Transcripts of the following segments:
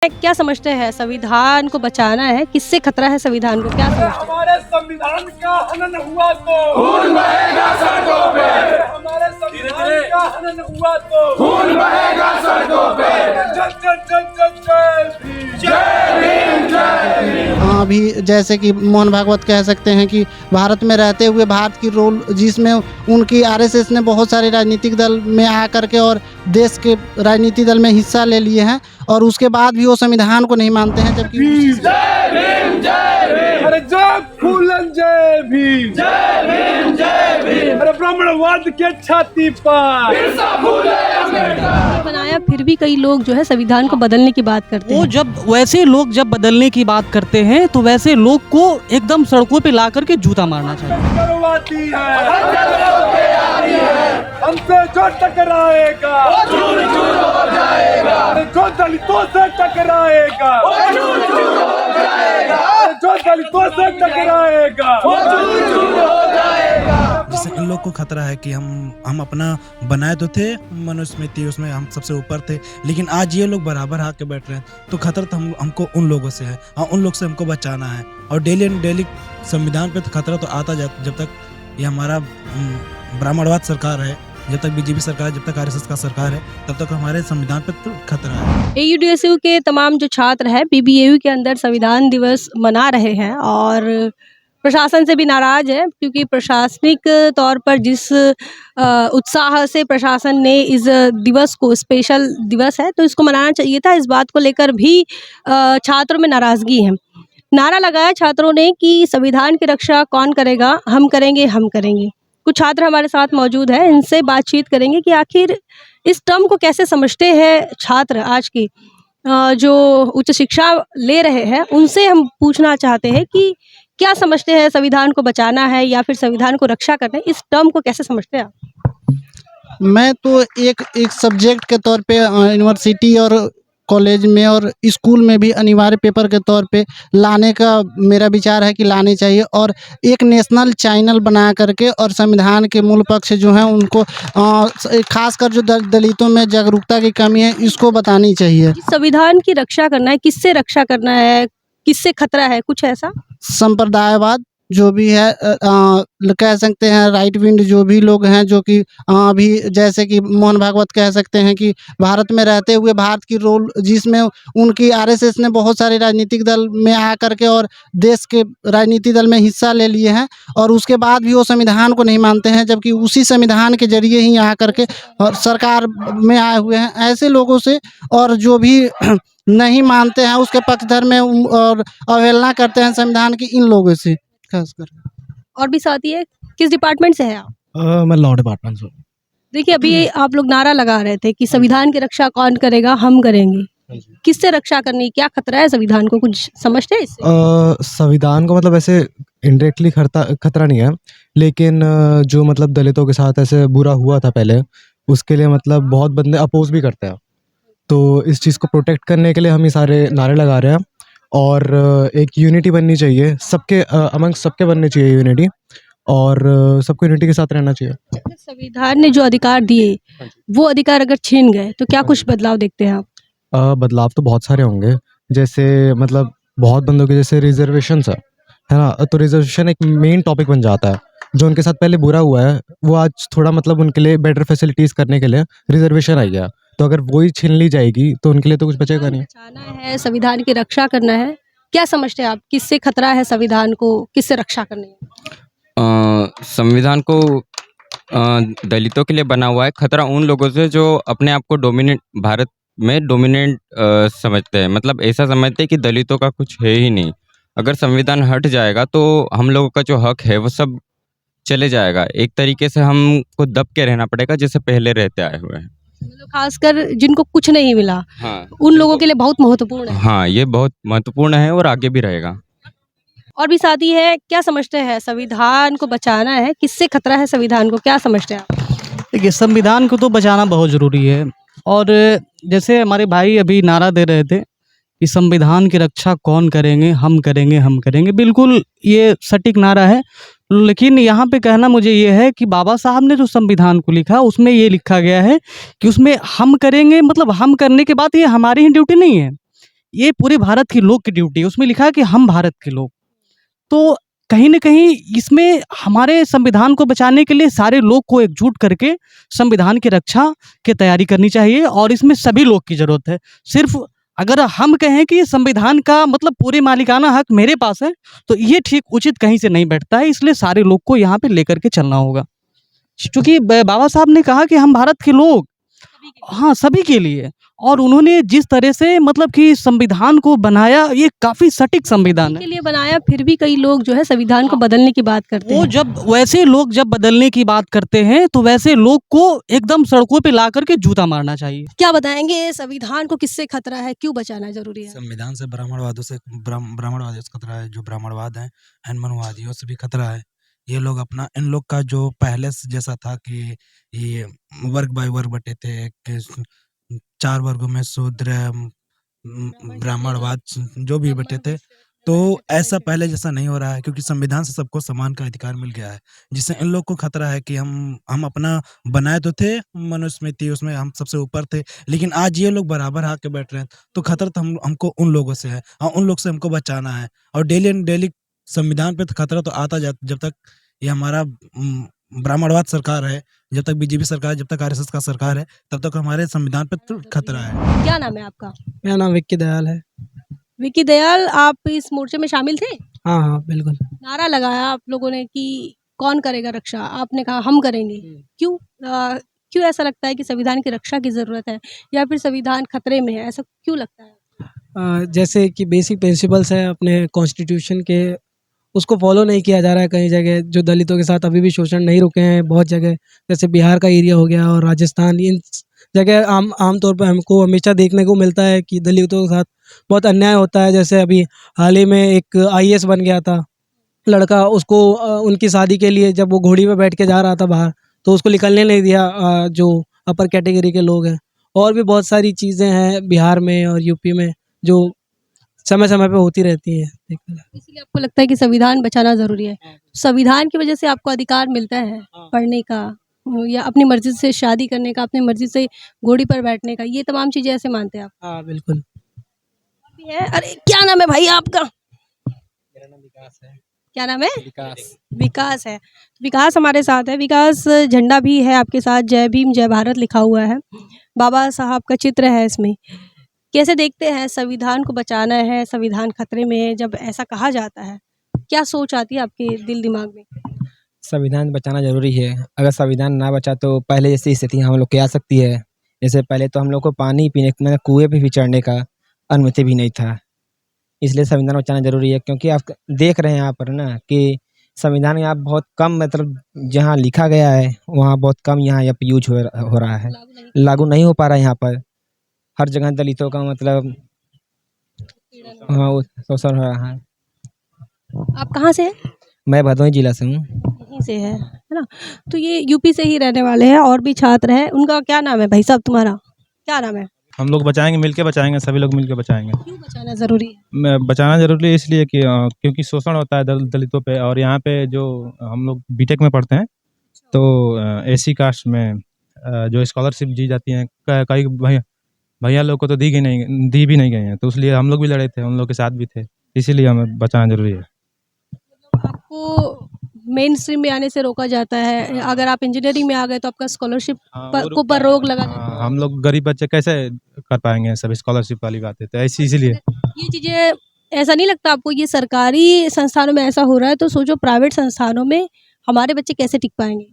क्या समझते हैं संविधान को बचाना है, किससे खतरा है संविधान को, क्या समझते हैं? हमारे संविधान का हनन हुआ तो खून बहेगा सड़कों पे। हमारे संविधान का हनन हुआ तो खून बहेगा सड़कों पे। जय जय जय जय जय भीम, जय भीम। अभी जैसे कि मोहन भागवत कह सकते हैं कि भारत में रहते हुए भारत की रोल जिसमें उनकी आरएसएस ने बहुत सारे राजनीतिक दल में आ करके और देश के राजनीतिक दल में हिस्सा ले लिए हैं और उसके बाद भी वो संविधान को नहीं मानते हैं, जबकि जय भीम, जय भीम। अरे जय फूलन, जय भीम, जय भीम, जय भीम। अरे ब्राह्मणवाद के छाती पर बिरसा फूले अम्बेडकर बनाया, फिर भी कई लोग जो है संविधान को बदलने की बात करते वो हैं। जब वैसे लोग जब बदलने की बात करते हैं तो वैसे लोग को एकदम सड़कों पे ला करके जूता मारना चाहिए। करवाती है हमसे जो टकराएगा वो चूर चूर हो जाएगा। अरे जो दलितों से टकराएगा वो चूर चूर हो जाएगा। अरे जो दलितों से टकराएगा वो चूर चूर हो जाएगा। जैसे इन लोग को खतरा है कि हम अपना बनाए तो थे मनुस्मृति, उसमें हम सबसे ऊपर थे, लेकिन आज ये लोग बराबर आके बैठ रहे हैं, तो खतरा तो हमको उन लोगों से है। हाँ, उन लोग से हमको बचाना है और डेली एंड डेली संविधान पे तो खतरा तो आता जाता। जब तक ये हमारा ब्राह्मणवाद सरकार है, जब तक बीजेपी सरकार है, जब तक आरएसएस का सरकार है, तब तक हमारे संविधान पे तो खतरा है। AUDSU के तमाम जो छात्र हैं PBAU के अंदर संविधान दिवस मना रहे हैं और प्रशासन से भी नाराज है, क्योंकि प्रशासनिक तौर पर जिस उत्साह से प्रशासन ने इस दिवस को, स्पेशल दिवस है तो इसको मनाना चाहिए था, इस बात को लेकर भी छात्रों में नाराज़गी है। नारा लगाया छात्रों ने कि संविधान की रक्षा कौन करेगा, हम करेंगे, हम करेंगे। कुछ छात्र हमारे साथ मौजूद हैं, इनसे बातचीत करेंगे कि आखिर इस टर्म को कैसे समझते हैं छात्र आज की जो उच्च शिक्षा ले रहे हैं। उनसे हम पूछना चाहते हैं कि क्या समझते हैं, संविधान को बचाना है या फिर संविधान को रक्षा करना है, इस टर्म को कैसे समझते हैं आप? मैं तो एक सब्जेक्ट के तौर पे यूनिवर्सिटी और कॉलेज में और स्कूल में भी अनिवार्य पेपर के तौर पे लाने का मेरा विचार है कि लाने चाहिए और एक नेशनल चैनल बना करके और संविधान के मूल पक्ष जो हैं उनको खासकर जो दलितों में जागरूकता की कमी है इसको बतानी चाहिए। संविधान की रक्षा करना है, किससे रक्षा करना है, किससे खतरा है, कुछ ऐसा? संप्रदायवाद जो भी है कह सकते हैं, राइट विंड जो भी लोग हैं, जो कि अभी जैसे कि मोहन भागवत कह सकते हैं कि भारत में रहते हुए भारत की रोल जिसमें उनकी आरएसएस ने बहुत सारे राजनीतिक दल में आ करके और देश के राजनीतिक दल में हिस्सा ले लिए हैं और उसके बाद भी वो संविधान को नहीं मानते हैं, जबकि उसी संविधान के जरिए ही आ करके और सरकार में आए हुए हैं। ऐसे लोगों से और जो भी नहीं मानते हैं उसके पक्षधर में और अवहेलना करते हैं संविधान की, इन लोगों से खासकर। और भी साथी है, किस डिपार्टमेंट से है आप? मैं लॉ डिपार्टमेंट से। देखिए, अभी आप लोग नारा लगा रहे थे कि संविधान की रक्षा कौन करेगा, हम करेंगे। किससे रक्षा करनी, क्या खतरा है संविधान को, कुछ समझते हैं इससे? संविधान को मतलब ऐसे इनडायरेक्टली खतरा नहीं है, लेकिन जो मतलब दलितों के साथ ऐसे बुरा हुआ था पहले, उसके लिए मतलब बहुत बंदे अपोज भी करते हैं। तो इस चीज़ को प्रोटेक्ट करने के लिए हम ये सारे नारे लगा रहे हैं और एक यूनिटी बननी चाहिए, सबके अमंग सबके बननी चाहिए यूनिटी और सबको यूनिटी के साथ रहना चाहिए। संविधान ने जो अधिकार दिए वो अधिकार अगर छीन गए तो क्या कुछ बदलाव देखते हैं आप? बदलाव तो बहुत सारे होंगे, जैसे मतलब बहुत बंदों के जैसे रिजर्वेशन है ना, तो रिजर्वेशन एक मेन टॉपिक बन जाता है। जो उनके साथ पहले बुरा हुआ है वो आज थोड़ा मतलब उनके लिए बेटर फैसिलिटीज़ करने के लिए रिजर्वेशन आ गया, तो अगर वही छीन ली जाएगी तो उनके लिए तो कुछ बचेगा नहीं। बचाना है, संविधान की रक्षा करना है, क्या समझते हैं आप, किससे खतरा है संविधान को, किससे रक्षा करनी है? संविधान को दलितों के लिए बना हुआ है। खतरा उन लोगों से जो अपने आप को डोमिनेट, भारत में डोमिनेंट समझते हैं, मतलब ऐसा समझते हैं कि दलितों का कुछ है ही नहीं। अगर संविधान हट जाएगा तो हम लोगों का जो हक है वो सब चले जाएगा। एक तरीके से हमको दब के रहना पड़ेगा जैसे पहले रहते आए हुए हैं। मतलब खासकर जिनको कुछ नहीं मिला, हाँ, उन लोगों के लिए बहुत महत्वपूर्ण है। हाँ, ये बहुत महत्वपूर्ण है और आगे भी रहेगा। और भी साथी है, क्या समझते हैं संविधान को बचाना है, किससे खतरा है संविधान को, क्या समझते हैं आप? देखिए, संविधान को तो बचाना बहुत ज़रूरी है और जैसे हमारे भाई अभी नारा दे रहे थे कि संविधान की रक्षा कौन करेंगे, हम करेंगे, हम करेंगे, बिल्कुल ये सटीक नारा है। लेकिन यहाँ पे कहना मुझे ये है कि बाबा साहब ने जो संविधान को लिखा उसमें ये लिखा गया है कि उसमें हम करेंगे, मतलब हम करने के बाद ये हमारी ही ड्यूटी नहीं है, ये पूरे भारत के लोग की ड्यूटी है, उसमें लिखा है कि हम भारत के लोग। तो कहीं न कहीं इसमें हमारे संविधान को बचाने के लिए सारे लोग को एकजुट करके संविधान की रक्षा की तैयारी करनी चाहिए और इसमें सभी लोग की ज़रूरत है। सिर्फ़ अगर हम कहें कि संविधान का मतलब पूरे मालिकाना हक मेरे पास है, तो ये ठीक उचित कहीं से नहीं बैठता है, इसलिए सारे लोग को यहाँ पे लेकर के चलना होगा। चूँकि ब बाबा साहब ने कहा कि हम भारत के लोग हाँ, सभी के लिए और उन्होंने जिस तरह से मतलब कि संविधान को बनाया, ये काफ़ी सटीक संविधान के है। लिए बनाया, फिर भी कई लोग जो है संविधान को बदलने की बात करते वो हैं। जब वैसे लोग जब बदलने की बात करते हैं, तो वैसे लोग को एकदम सड़कों पे ला कर के जूता मारना चाहिए। क्या बताएँगे संविधान को किससे खतरा है? क्यों बचाना ज़रूरी है? संविधान से ब्राह्मणवादियों से खतरा है, जो ब्राह्मणवाद है, हनुमानवादियों से भी खतरा है। ये लोग अपना इन लोग का जो पहले से जैसा था कि ये वर्ग बाय वर्ग बटे थे कि 4 वर्गों में शूद्र, ब्राह्मणवाद जो भी बटे थे, तो ऐसा पहले जैसा नहीं हो रहा है क्योंकि संविधान से सबको समान का अधिकार मिल गया है। जिससे इन लोग को खतरा है कि हम अपना बनाए तो थे मनुस्मृति, उसमें हम सबसे ऊपर थे, लेकिन आज ये लोग बराबर आके बैठ रहे हैं, तो खतरा तो हमको उन लोगों से है और उन लोग से हमको बचाना है। और डेली एंड डेली संविधान पे तो खतरा तो आता जाता, जब तक ये हमारा ब्राह्मणवाद सरकार है, जब तक बीजेपी सरकार, जब तक आरएसएस का सरकार है, तब तक हमारे संविधान पे तो खतरा है। क्या नाम है आपका? मेरा नाम विक्की दयाल है। विकी दयाल, आप इस मोर्चे में शामिल थे? हाँ, हाँ, बिल्कुल। नारा लगाया आप लोगों ने कि कौन करेगा रक्षा? आपने कहा हम करेंगे। क्यों क्यों ऐसा लगता है कि संविधान की रक्षा की ज़रूरत है या फिर संविधान खतरे में है? ऐसा क्यों लगता है? जैसे कि बेसिक प्रिंसिपल्स हैं अपने कॉन्स्टिट्यूशन के, उसको फॉलो नहीं किया जा रहा है कई जगह। जो दलितों के साथ अभी भी शोषण नहीं रुके हैं बहुत जगह, जैसे बिहार का एरिया हो गया और राजस्थान, इन जगह आम तौर पे हमको हमेशा देखने को मिलता है कि दलितों के साथ बहुत अन्याय होता है। जैसे अभी हाल ही में एक आईएएस बन गया था लड़का, उसको उनकी शादी के लिए जब वो घोड़ी पे बैठ के जा रहा था बाहर, तो उसको निकलने नहीं दिया जो अपर कैटेगरी के लोग हैं। और भी बहुत सारी चीज़ें हैं बिहार में और यूपी में जो समय-समय पे होती रहती हैं। इसीलिए आपको लगता है कि संविधान बचाना ज़रूरी है। संविधान की वजह से आपको अधिकार मिलता है पढ़ने का या अपनी मर्ज़ी से शादी करने का, अपनी मर्ज़ी से घोड़ी पर बैठने का, ये तमाम चीज़ें ऐसे मानते हैं आप? हाँ, बिल्कुल। भी है। अरे क्या नाम है भाई आपका? मेरा नाम विकास है। क्या नाम है? विकास। विकास है। विकास हमारे साथ है। विकास, झंडा भी है आपके साथ, जय भीम जय भारत लिखा हुआ है। बाबा साहब का चित्र है इसमें। कैसे देखते हैं संविधान को बचाना है, संविधान खतरे में है, जब ऐसा कहा जाता है, क्या सोच आती है आपके दिल दिमाग में? संविधान बचाना ज़रूरी है। अगर संविधान ना बचा तो पहले जैसी स्थिति हम लोग की आ सकती है। जैसे पहले तो हम लोग को पानी पीने मतलब कुएँ पे भी चढ़ने का अनुमति भी नहीं था। इसलिए संविधान बचाना ज़रूरी है क्योंकि आप देख रहे हैं यहाँ पर ना कि संविधान यहाँ बहुत कम मतलब जहाँ लिखा गया है वहाँ बहुत कम यहाँ पे यूज़ हो रहा है। लागू नहीं हो पा रहा है यहाँ पर। हर जगह दलितों का मतलब हाँ, वो शोषण हो रहा है। आप कहाँ से हैं? मैं भदोही जिला से हूँ। यहीं से है ना? तो ये यूपी से ही रहने वाले हैं और भी छात्र हैं। उनका क्या नाम है भाई साहब तुम्हारा? क्या नाम है? हम लोग बचाएंगे, मिलके बचाएंगे, सभी लोग मिलके बचाएंगे। क्यों बचाना ज़रूरी है? बचाना जरूरी है इसलिए कि क्योंकि शोषण होता है दलितों पे। और यहाँ पे जो हम लोग बीटेक में पढ़ते हैं तो एसी कास्ट में जो स्कॉलरशिप दी जाती हैं कई भैया लोग को तो दी भी नहीं गई हैं, तो इसलिए हम लोग भी लड़े थे, उन लोग के साथ भी थे, इसीलिए हमें बचाना जरूरी है। आपको मेन स्ट्रीम में आने से रोका जाता है। अगर आप इंजीनियरिंग में आ गए तो आपका स्कॉलरशिप पर रोक लगा जाता है। हम लोग गरीब बच्चे कैसे कर पाएंगे सब स्कॉलरशिप वाली बातें, तो ऐसी इसीलिए ये चीज़ें, ऐसा नहीं लगता आपको ये सरकारी संस्थानों में ऐसा हो रहा है तो सोचो प्राइवेट संस्थानों में हमारे बच्चे कैसे टिक पाएंगे?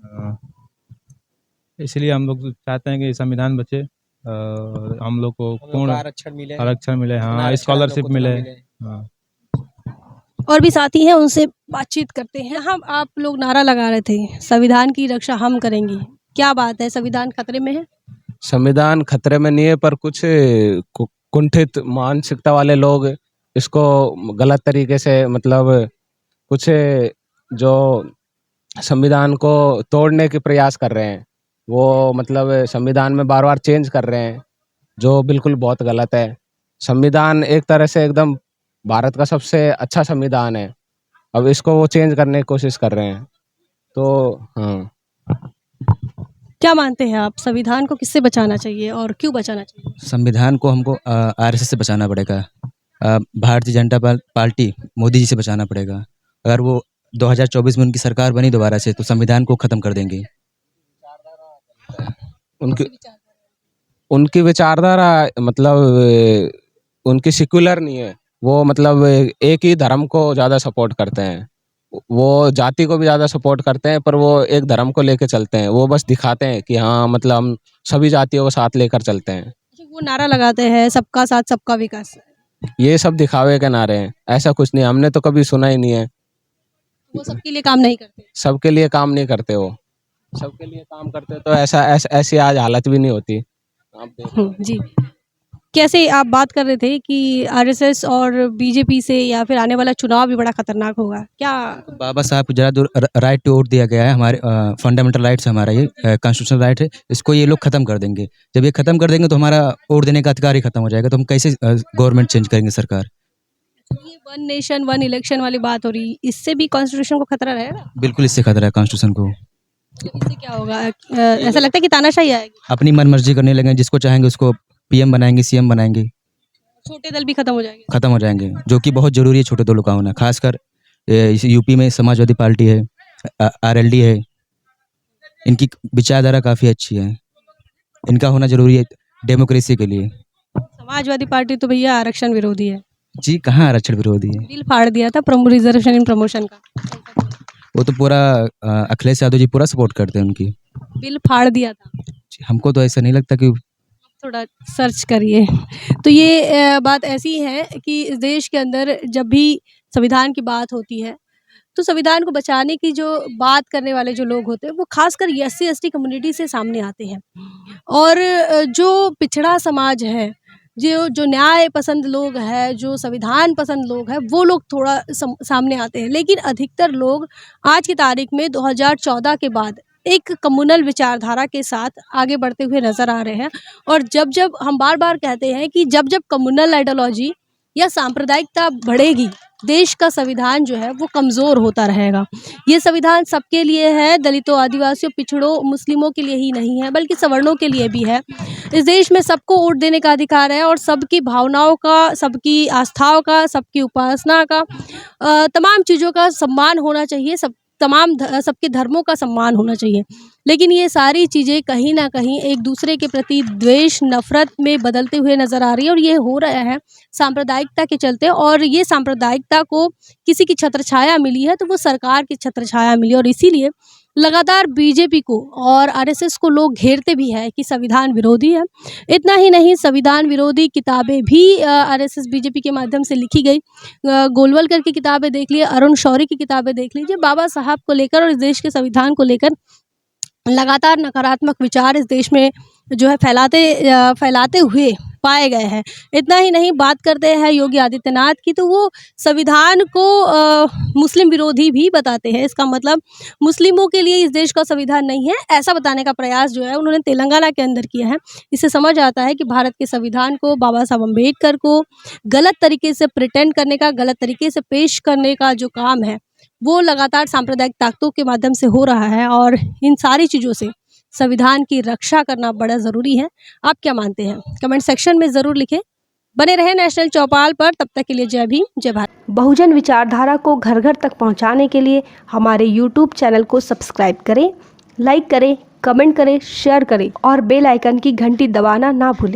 इसलिए हम लोग चाहते हैं कि संविधान बचे, हम लोग को पूर्ण आरक्षण मिले, हाँ, स्कॉलरशिप मिले। हाँ, और भी साथी हैं, उनसे बातचीत करते हैं। हाँ, आप लोग नारा लगा रहे थे संविधान की रक्षा हम करेंगे, क्या बात है, संविधान खतरे में है? संविधान खतरे में नहीं है, पर कुछ कुंठित मानसिकता वाले लोग इसको गलत तरीके से मतलब कुछ जो संविधान को तोड़ने के प्रयास कर रहे हैं, वो मतलब संविधान में बार बार चेंज कर रहे हैं, जो बिल्कुल बहुत गलत है। संविधान एक तरह से एकदम भारत का सबसे अच्छा संविधान है, अब इसको वो चेंज करने की कोशिश कर रहे हैं, तो हाँ। क्या मानते हैं आप, संविधान को किससे बचाना चाहिए और क्यों बचाना चाहिए? संविधान को हमको आरएसएस से बचाना पड़ेगा। भारतीय जनता पार्टी मोदी जी से बचाना पड़ेगा। अगर वो 2024 में उनकी सरकार बनी दोबारा से, तो संविधान को ख़त्म कर देंगे। उनकी विचारधारा मतलब उनकी सेक्युलर नहीं है। वो मतलब एक ही धर्म को ज़्यादा सपोर्ट करते हैं। वो जाति को भी ज़्यादा सपोर्ट करते हैं, पर वो एक धर्म को लेके चलते हैं। वो बस दिखाते हैं कि हाँ मतलब हम सभी जातियों को साथ लेकर चलते हैं। वो नारा लगाते हैं सबका साथ सबका विकास। ये सब दिखावे के नारे हैं, ऐसा कुछ नहीं। हमने तो कभी सुना ही नहीं है। वो सबके लिए काम नहीं करते। सबके लिए काम नहीं करते। वो सबके लिए काम करते तो ऐसी आज हालत भी नहीं होती। आप देखो। जी, कैसे आप बात कर रहे थे कि आरएसएस और बीजेपी से या फिर आने वाला चुनाव भी बड़ा खतरनाक होगा, क्या? बाबा साहब को ज़रा दूर राइट टू वोट दिया गया है। हमारे फंडामेंटल राइट्स है, हमारा ये कॉन्स्टिट्यूशनल राइट है। इसको ये लोग ख़त्म कर देंगे। जब ये ख़त्म कर देंगे तो हमारा वोट देने का अधिकार ही ख़त्म हो जाएगा। तो हम कैसे गवर्नमेंट चेंज करेंगे, सरकार? ये वन नेशन वन इलेक्शन वाली बात हो रही, इससे भी कॉन्स्टिट्यूशन को खतरा रहेगा? बिल्कुल इससे खतरा है कॉन्स्टिट्यूशन को। इससे क्या होगा? ऐसा लगता है कि तानाशाही आएगी। अपनी मन मर्जी करने लगे, जिसको चाहेंगे उसको पीएम बनाएंगे, सीएम बनाएंगे। छोटे दल भी खत्म हो जाएंगे। ख़त्म हो जाएंगे, जो कि बहुत ज़रूरी है छोटे दलों का होना। खासकर इस यूपी में समाजवादी पार्टी है, आरएलडी है। इनकी विचारधारा काफ़ी अच्छी है, इनका होना ज़रूरी है डेमोक्रेसी के लिए। समाजवादी पार्टी तो भैया आरक्षण विरोधी है। जी, कहाँ आरक्षण विरोधी है? बिल फाड़ दिया था रिजर्वेशन इन प्रमोशन का। वो तो पूरा अखिलेश यादव जी पूरा सपोर्ट करते हैं उनकी। बिल फाड़ दिया था। हमको तो ऐसा नहीं लगता कि थोड़ा सर्च करिए। तो ये बात ऐसी है कि इस देश के अंदर जब भी संविधान की बात होती है, तो संविधान को बचाने की जो बात करने वाले जो लोग होते हैं, वो खासकर SC/ST कम्युनिटी से सामने आते हैं। और जो पिछड़ा समाज है, जो न्याय पसंद लोग हैं, जो संविधान पसंद लोग हैं, वो लोग थोड़ा सामने आते हैं। लेकिन अधिकतर लोग आज की तारीख में 2014 के बाद एक कम्युनल विचारधारा के साथ आगे बढ़ते हुए नज़र आ रहे हैं। और जब हम बार-बार कहते हैं कि जब कम्युनल आइडियोलॉजी या सांप्रदायिकता बढ़ेगी, देश का संविधान जो है वो कमज़ोर होता रहेगा। ये संविधान सबके लिए है, दलितों, आदिवासियों, पिछड़ों, मुस्लिमों के लिए ही नहीं है, बल्कि सवर्णों के लिए भी है। इस देश में सबको वोट देने का अधिकार है और सबकी भावनाओं का, सबकी आस्थाओं का, सबकी उपासना का, तमाम चीज़ों का सम्मान होना चाहिए। सबके धर्मों का सम्मान होना चाहिए। लेकिन ये सारी चीज़ें कहीं ना कहीं एक दूसरे के प्रति द्वेष, नफ़रत में बदलते हुए नज़र आ रही है। और ये हो रहा है सांप्रदायिकता के चलते। और ये सांप्रदायिकता को किसी की छत्रछाया मिली है, तो वो सरकार की छत्रछाया मिली। और इसीलिए लगातार बीजेपी को और आरएसएस को लोग घेरते भी हैं कि संविधान विरोधी है। इतना ही नहीं, संविधान विरोधी किताबें भी आरएसएस बीजेपी के माध्यम से लिखी गई। गोलवलकर की किताबें देख लीजिए, अरुण शौरी की किताबें देख लीजिए। बाबा साहब को लेकर और इस देश के संविधान को लेकर लगातार नकारात्मक विचार इस देश में जो है फैलाते हुए पाए गए हैं। इतना ही नहीं, बात करते हैं योगी आदित्यनाथ की, तो वो संविधान को मुस्लिम विरोधी भी बताते हैं। इसका मतलब मुस्लिमों के लिए इस देश का संविधान नहीं है, ऐसा बताने का प्रयास जो है उन्होंने तेलंगाना के अंदर किया है। इससे समझ आता है कि भारत के संविधान को, बाबा साहब अम्बेडकर को गलत तरीके से प्रिटेंड करने का, गलत तरीके से पेश करने का जो काम है, वो लगातार सांप्रदायिक ताकतों के माध्यम से हो रहा है। और इन सारी चीज़ों से संविधान की रक्षा करना बड़ा ज़रूरी है। आप क्या मानते हैं? कमेंट सेक्शन में ज़रूर लिखें। बने रहें नेशनल चौपाल पर। तब तक के लिए जय भीम, जय भारत। बहुजन विचारधारा को घर घर तक पहुंचाने के लिए हमारे YouTube चैनल को सब्सक्राइब करें, लाइक करें, कमेंट करें, शेयर करें और बेल आइकन की घंटी दबाना ना भूलें।